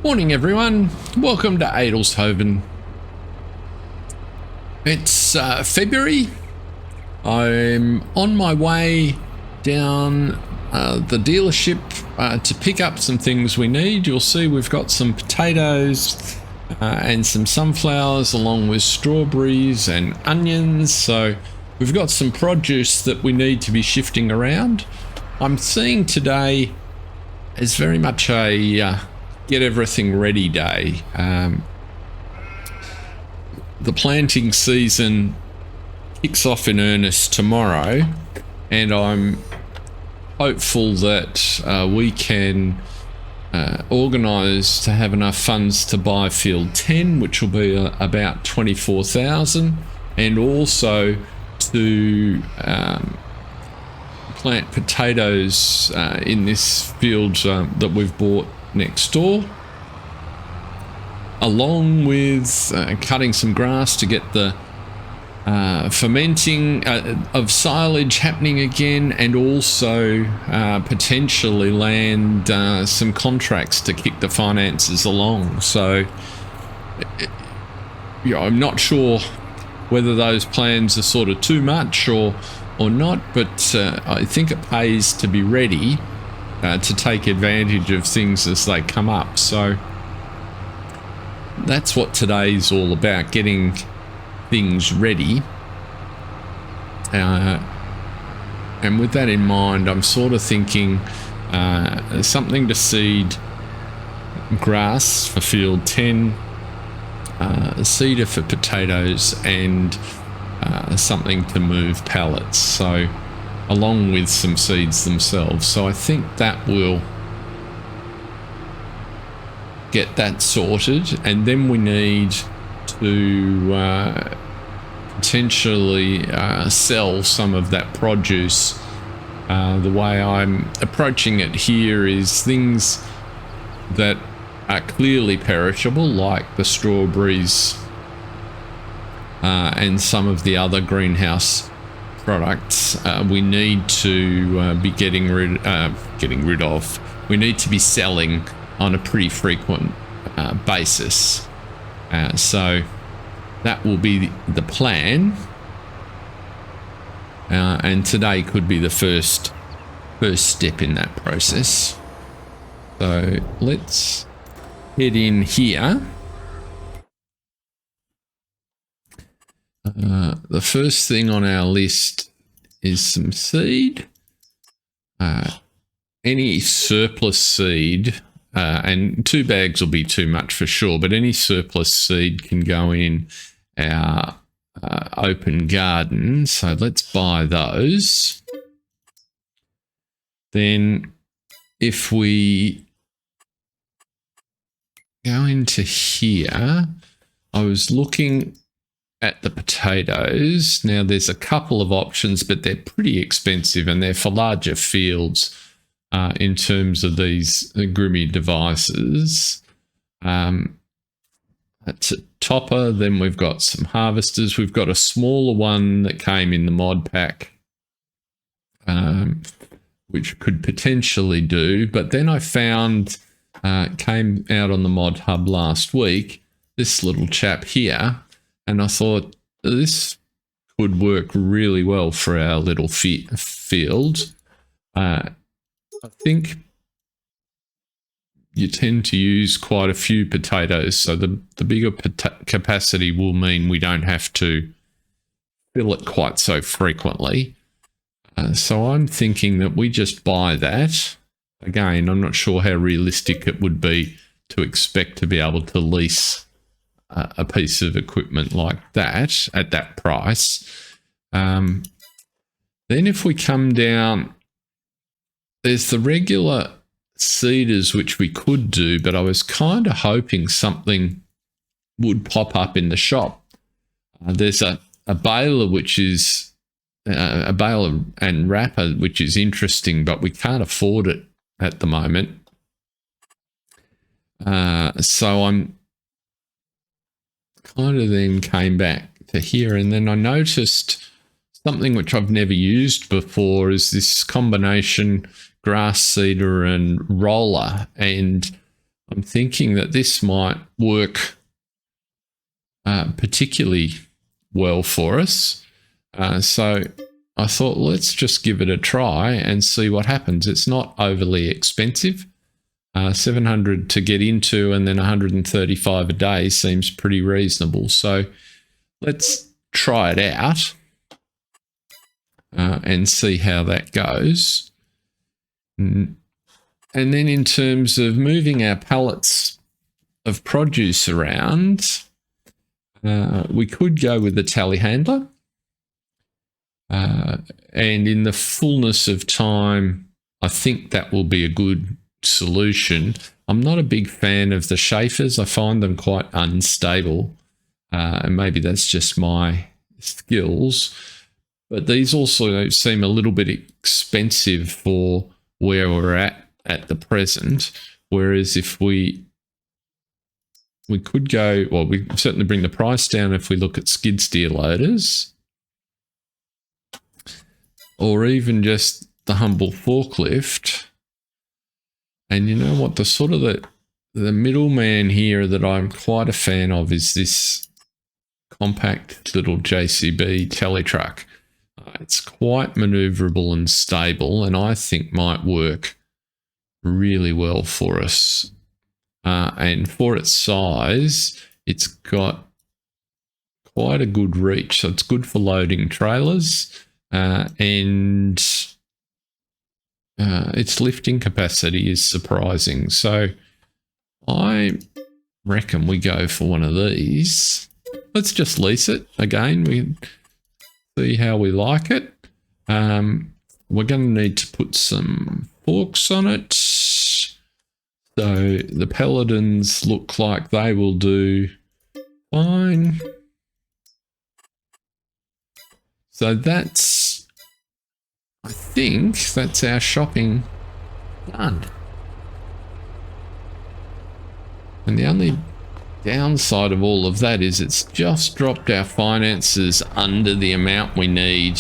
Morning everyone, welcome to Adelshoven. It's February. I'm on my way down the dealership to pick up some things we need. You'll see we've got some potatoes and some sunflowers along with strawberries and onions. So we've got some produce that we need to be shifting around. I'm seeing today is very much a get everything ready day. The planting season kicks off in earnest tomorrow, and I'm hopeful that we can organise to have enough funds to buy field 10, which will be about 24,000, and also to plant potatoes in this field that we've bought next door, along with cutting some grass to get the fermenting of silage happening again, and also potentially land some contracts to kick the finances along. So I'm not sure whether those plans are sort of too much or not, but I think it pays to be ready to take advantage of things as they come up. So that's what today's all about, getting things ready. And with that in mind, I'm sort of thinking something to seed grass for field 10, a seeder for potatoes, and something to move pallets. So along with some seeds themselves. So I think that will get that sorted, and then we need to potentially sell some of that produce. The way I'm approaching it here is things that are clearly perishable, like the strawberries and some of the other greenhouse products. We need to be getting rid of. We need to be selling on a pretty frequent basis. So that will be the plan. And today could be the first step in that process. So let's head in here. The first thing on our list is some seed. Any surplus seed, and 2 bags will be too much for sure, but any surplus seed can go in our open garden. So let's buy those. Then if we go into here, I was looking at the potatoes. Now there's a couple of options, but they're pretty expensive, and they're for larger fields in terms of these grimy devices. That's a topper. Then we've got some harvesters. We've got a smaller one that came in the mod pack, which could potentially do. But then I found, came out on the mod hub last week, this little chap here. And I thought this could work really well for our little field. I think you tend to use quite a few potatoes, so the bigger capacity will mean we don't have to fill it quite so frequently. So I'm thinking that we just buy that. Again, I'm not sure how realistic it would be to expect to be able to lease a piece of equipment like that at that price. Then if we come down, there's the regular seeders which we could do, but I was kind of hoping something would pop up in the shop. There's a baler which is a baler and wrapper which is interesting, but we can't afford it at the moment. So I'm kind of then came back to here, and then I noticed something which I've never used before is this combination grass seeder and roller, and I'm thinking that this might work particularly well for us. So I thought, let's just give it a try and see what happens. It's not overly expensive. 700 to get into and then 135 a day seems pretty reasonable. So let's try it out and see how that goes. And then in terms of moving our pallets of produce around, we could go with the telehandler. And in the fullness of time, I think that will be a good solution. I'm not a big fan of the chafers. I find them quite unstable. And maybe that's just my skills. But these also seem a little bit expensive for where we're at the present. Whereas if we could go, well, we certainly bring the price down if we look at skid steer loaders. Or even just the humble forklift. And you know what? The sort of the middleman here that I'm quite a fan of is this compact little JCB telly-truck. It's quite maneuverable and stable, and I think might work really well for us. And for its size, it's got quite a good reach. So it's good for loading trailers. And its lifting capacity is surprising. So I reckon we go for one of these. Let's just lease it again. We see how we like it. We're going to need to put some forks on it. So the Paladins look like they will do fine. So that's, I think that's our shopping done. And the only downside of all of that is it's just dropped our finances under the amount we need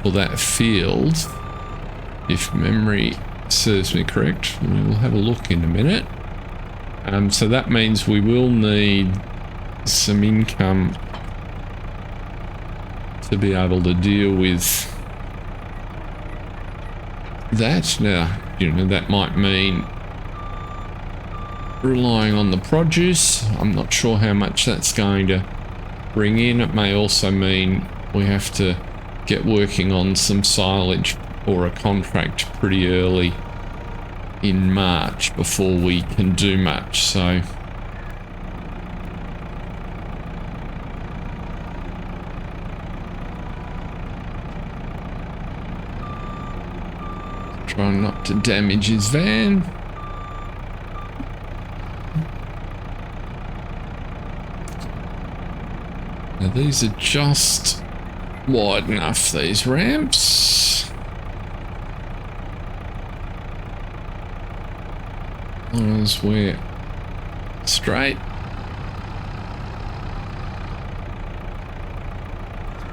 for that field. If memory serves me correct, we'll have a look in a minute. So that means we will need some income to be able to deal with that. Now, you know, that might mean relying on the produce. I'm not sure how much that's going to bring in. It may also mean we have to get working on some silage or a contract pretty early in March before we can do much. So trying not to damage his van. Now these are just wide enough, these ramps. As long as we're straight.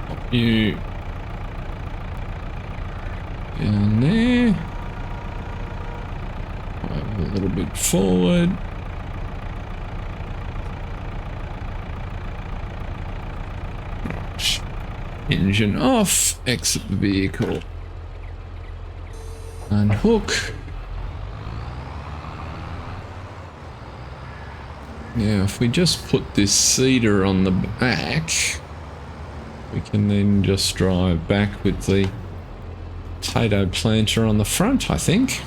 Pop you down there. A little bit forward. Engine off, exit the vehicle, unhook. Now if we just put this cedar on the back, we can then just drive back with the potato planter on the front, I think.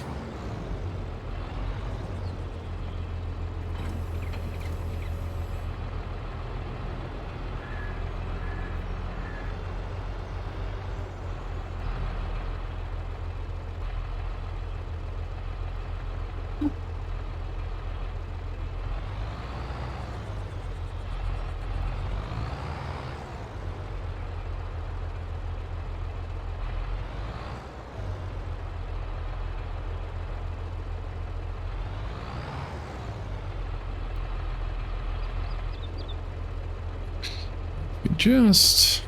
Just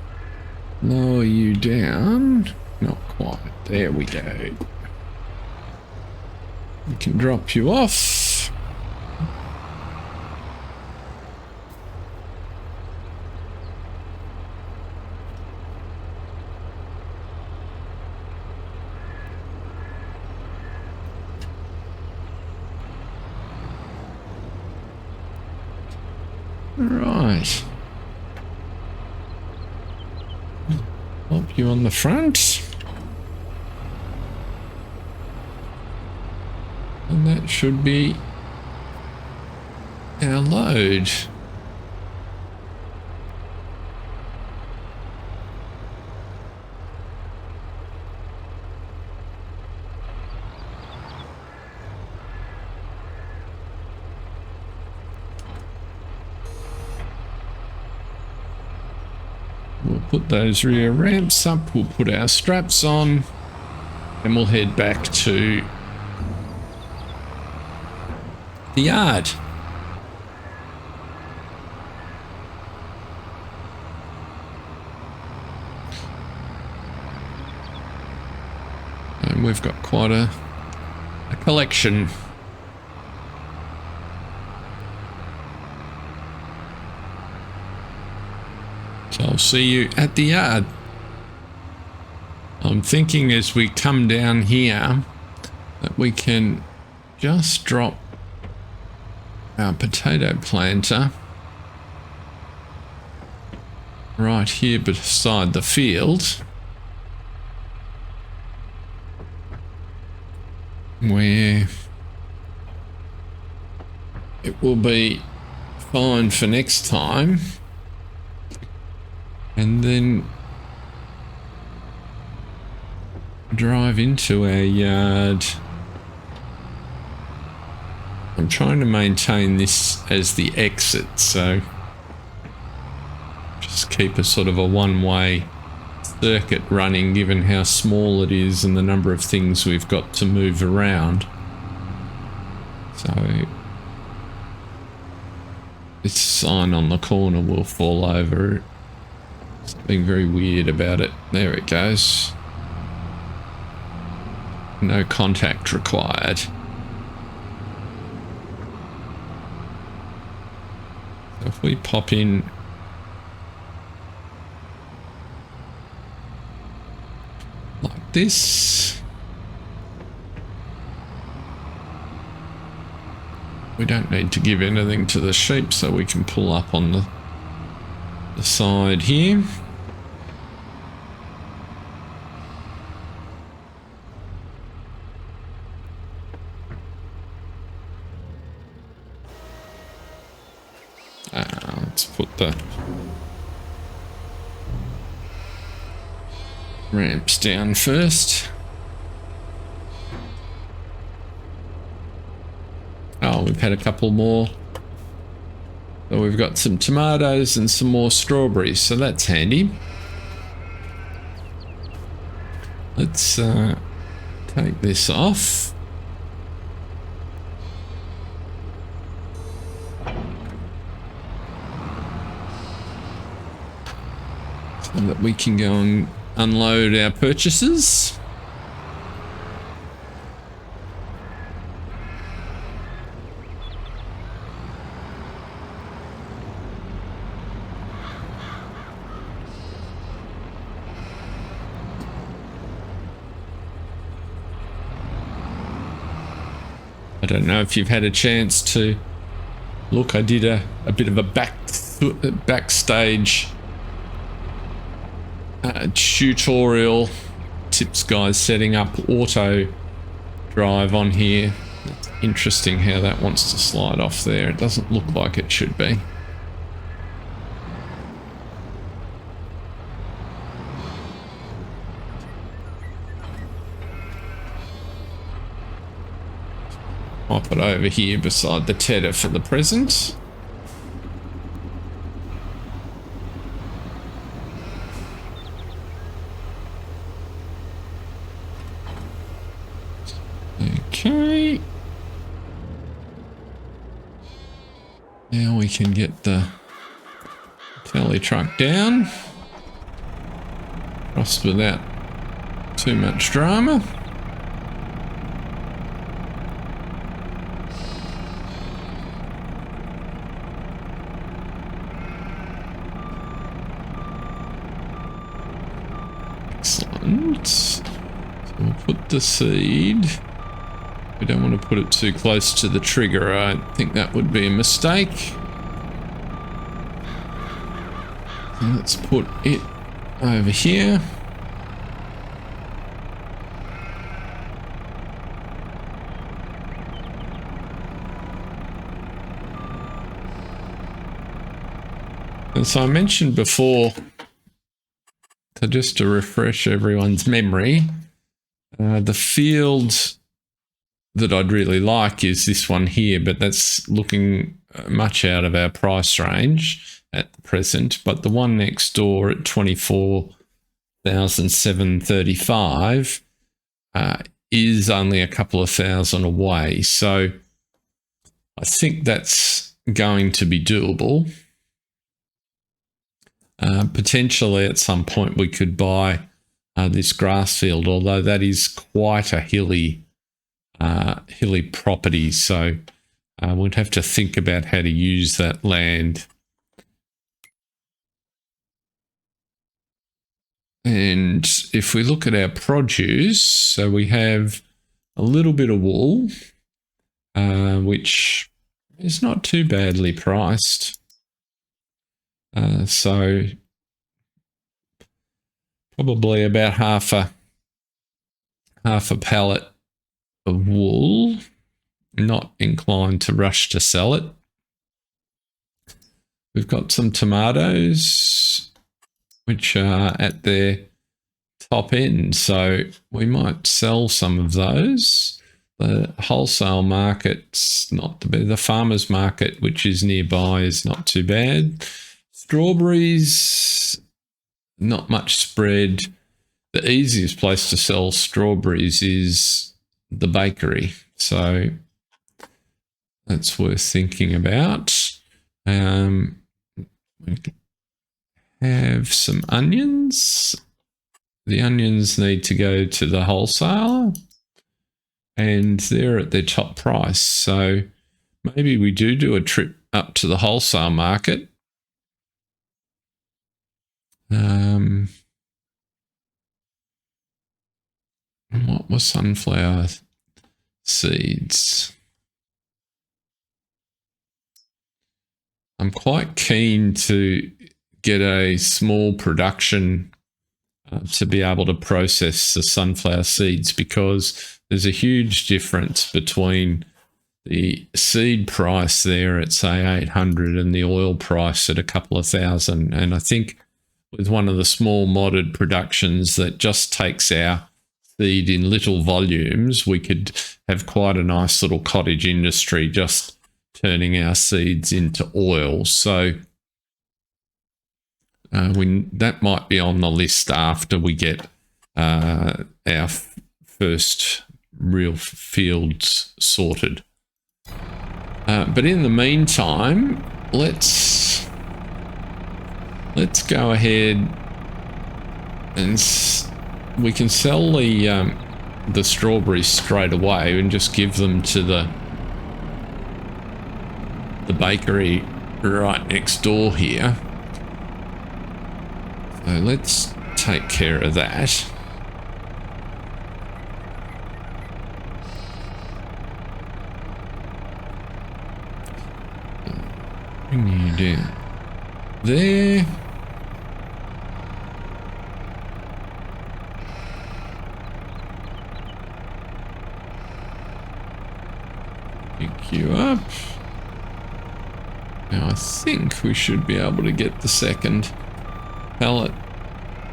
lower you down. Not quite. There we go. We can drop you off. Right. Pop you on the front. And that should be our load. We'll put those rear ramps up, we'll put our straps on, and we'll head back to the yard. And we've got quite a collection. So I'll see you at the yard. I'm thinking as we come down here that we can just drop our potato planter right here beside the field, where it will be fine for next time, and then drive into our yard. I'm trying to maintain this as the exit, so just keep a sort of a one-way circuit running given how small it is and the number of things we've got to move around. So this sign on the corner will fall over. Something very weird about it. There it goes. No contact required. So if we pop in like this, we don't need to give anything to the sheep, so we can pull up on the side here. Let's put the ramps down first. Oh, we've had a couple more. So we've got some tomatoes and some more strawberries, so that's handy. Let's take this off. So that we can go and unload our purchases. I don't know if you've had a chance to look. I did a bit of a backstage tutorial tips guys setting up auto drive on here. It's interesting how that wants to slide off there. It doesn't look like it should be. Pop it over here beside the tedder for the present. Okay. Now we can get the telly truck down. Crossed without too much drama. Excellent. So we'll put the seed. We don't want to put it too close to the trigger. I think that would be a mistake. Let's put it over here. And so I mentioned before, so just to refresh everyone's memory, the field that I'd really like is this one here, but that's looking much out of our price range at present. But the one next door at 24,735 is only a couple of thousand away. So I think that's going to be doable. Potentially at some point we could buy this grass field, although that is quite a hilly property. So we'd have to think about how to use that land. And if we look at our produce, so we have a little bit of wool, which is not too badly priced. So probably about half a pallet of wool. Not inclined to rush to sell it. We've got some tomatoes, which are at their top end, so we might sell some of those. The wholesale market's not too bad. The farmer's market, which is nearby, is not too bad. Strawberries, not much spread. The easiest place to sell strawberries is the bakery, so that's worth thinking about. We have some onions. The onions need to go to the wholesaler, and they're at their top price. So maybe we do a trip up to the wholesale market. What were sunflower seeds? I'm quite keen to get a small production to be able to process the sunflower seeds, because there's a huge difference between the seed price there at say 800 and the oil price at a couple of thousand. And I think with one of the small modded productions that just takes our seed in little volumes, we could have quite a nice little cottage industry just turning our seeds into oil. So that might be on the list after we get our first real fields sorted. But in the meantime, let's go ahead and we can sell the strawberries straight away and just give them to the bakery right next door here. So let's take care of that. Bring you down there. Pick you up. Now I think we should be able to get the second pallet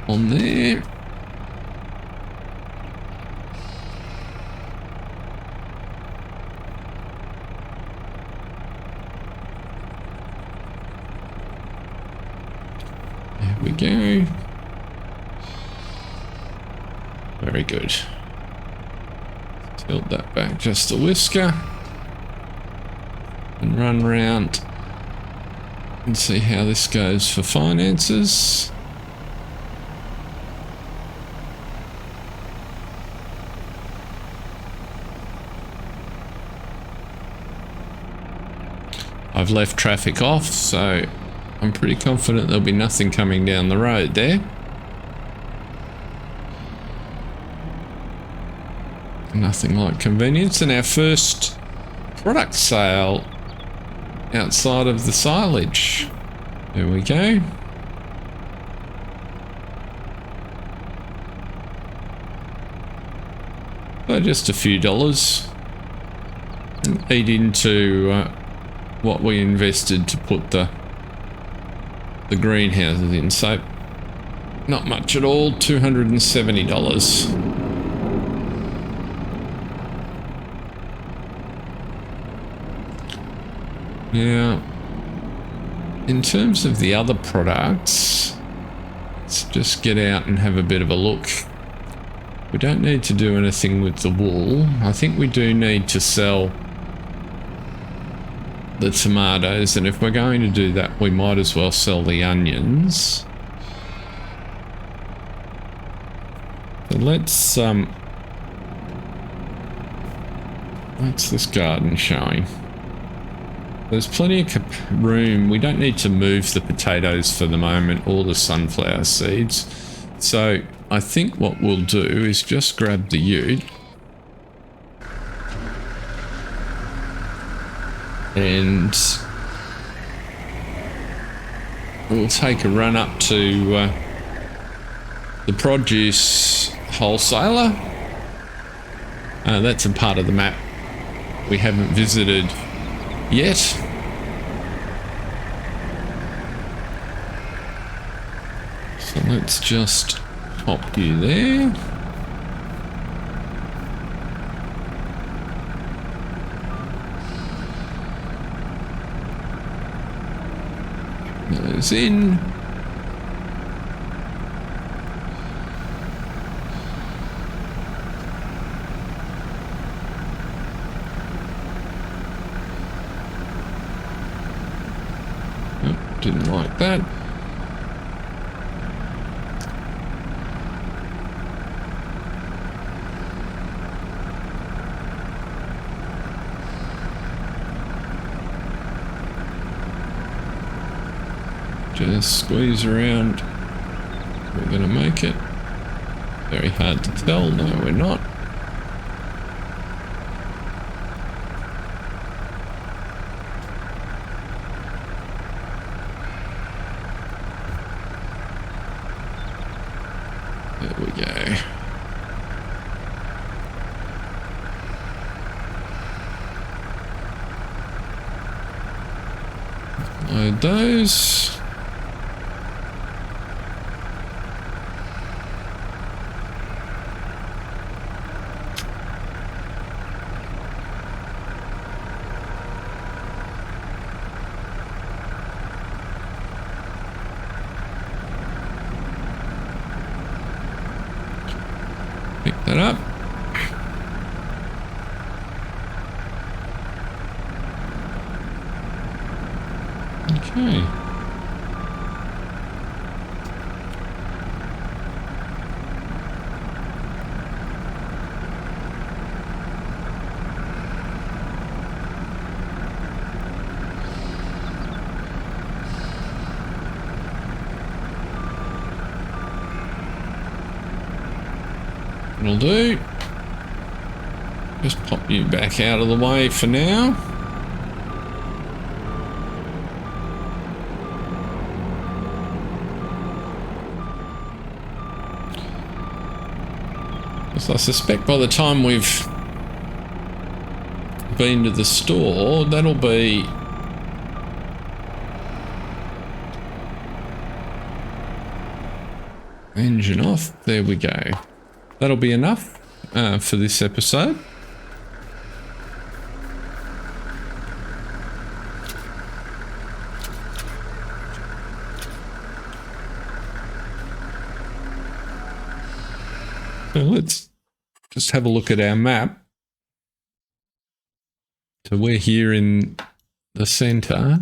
on there. There we go. Very good. Tilt that back just a whisker and run round and see how this goes for finances. I've left traffic off, so I'm pretty confident there'll be nothing coming down the road there. Nothing like convenience. And our first product sale outside of the silage. There we go. So just a few dollars. And eat into what we invested to put the greenhouses in. So not much at all, $270. Now, in terms of the other products, let's just get out and have a bit of a look. We don't need to do anything with the wool. I think we do need to sell the tomatoes, and if we're going to do that, we might as well sell the onions. So what's this garden showing? There's plenty of room. We don't need to move the potatoes for the moment or the sunflower seeds. So I think what we'll do is just grab the ute and we'll take a run up to the produce wholesaler. That's a part of the map we haven't visited yet. So let's just pop you there. Those in. Didn't like that. Just squeeze around. We're going to make it. Very hard to tell. No, we're not. There we go. Load those. Pick that up. Okay. That'll do. Just pop you back out of the way for now. Because I suspect by the time we've been to the store, that'll be engine off. There we go. That'll be enough for this episode. So let's just have a look at our map. So we're here in the center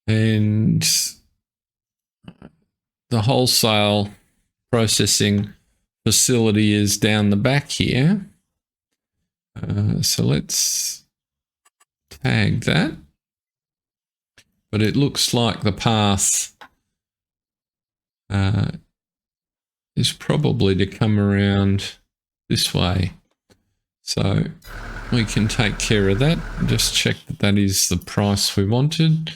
and the wholesale processing facility is down the back here. So let's tag that. But it looks like the path is probably to come around this way. So we can take care of that. Just check that that is the price we wanted.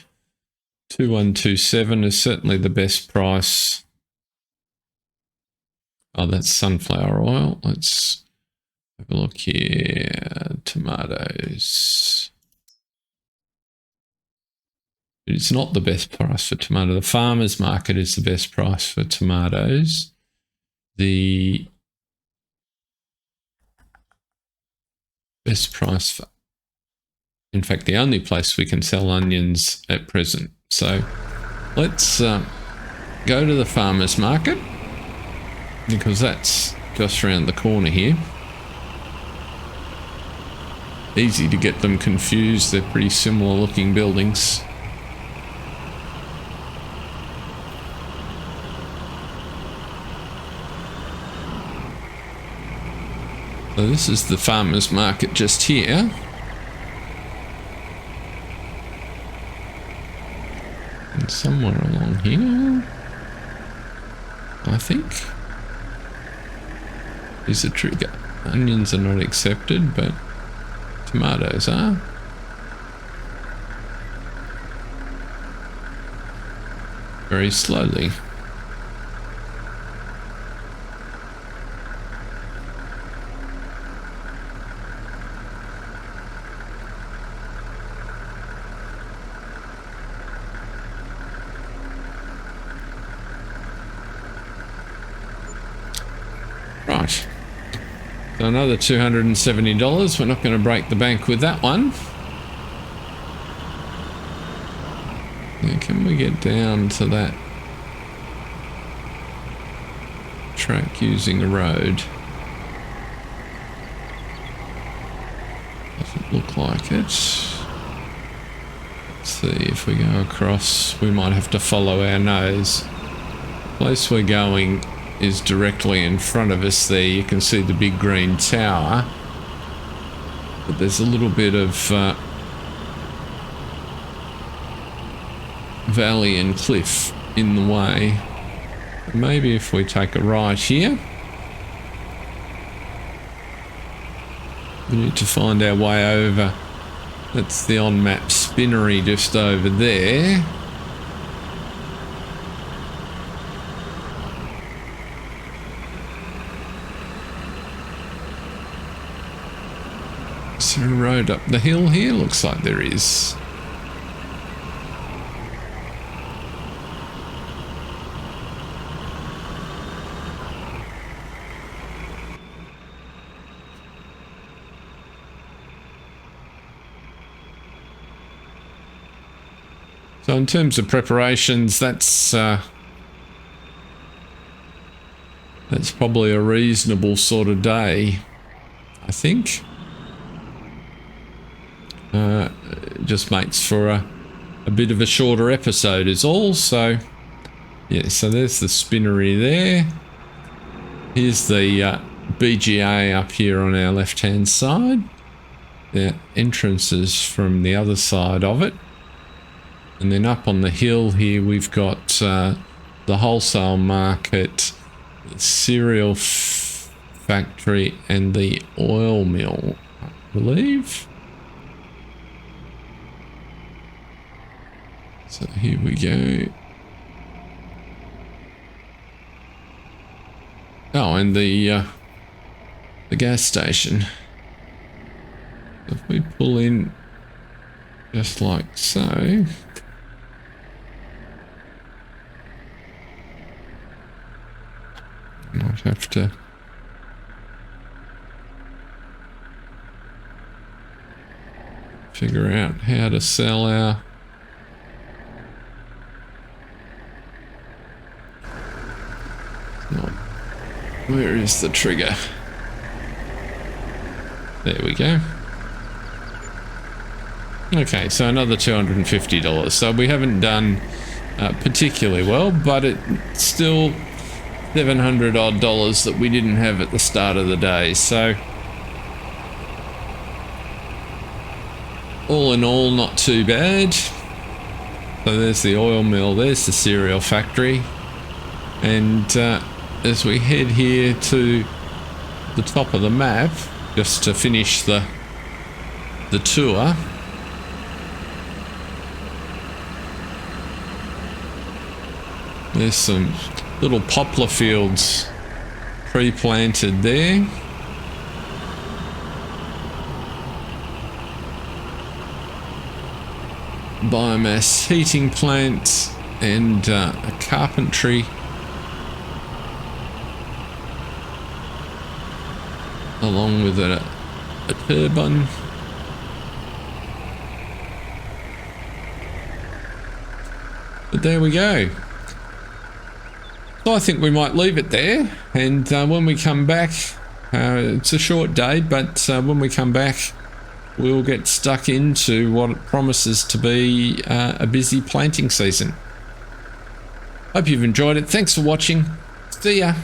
2127 is certainly the best price. Oh, that's sunflower oil. Let's Have a look here. Tomatoes. It's not the best price for tomato. The farmer's market is the best price for tomatoes. The best price for, in fact, the only place we can sell onions at present. So let's go to the farmer's market, because that's just around the corner here. Easy to get them confused. They're pretty similar looking buildings. So this is the farmer's market just here. And somewhere along here, I think, is a trigger. Onions are not accepted, but tomatoes are. Very slowly. Right, so another $270. We're not going to break the bank with that one. Now, can we get down to that track using a road? Doesn't look like it. Let's see if we go across. We might have to follow our nose. The place we're going is directly in front of us there. You can see the big green tower, but there's a little bit of valley and cliff in the way. Maybe if we take a right here, we need to find our way over. That's the on-map spinnery just over there. Is there a road up the hill here? Looks like there is. So in terms of preparations, that's probably a reasonable sort of day, I think. It just makes for a bit of a shorter episode is all. So yeah, so there's the spinnery there. Here's the BGA up here on our left hand side. The entrances from the other side of it. And then up on the hill here we've got the wholesale market, the cereal factory and the oil mill, I believe. So here we go. Oh, and the gas station. If we pull in just like so. Might have to figure out how to sell our where is the trigger? There we go. Okay, so another $250. So we haven't done particularly well, but it's still $700 odd that we didn't have at the start of the day. So all in all, not too bad. So there's the oil mill, there's the cereal factory, and as we head here to the top of the map, just to finish the tour, there's some little poplar fields pre-planted there. biomass heating plant and a carpentry along with a turbine. But there we go. So I think we might leave it there, and when we come back, it's a short day, but when we come back, we'll get stuck into what it promises to be a busy planting season. Hope you've enjoyed it. Thanks for watching. See ya.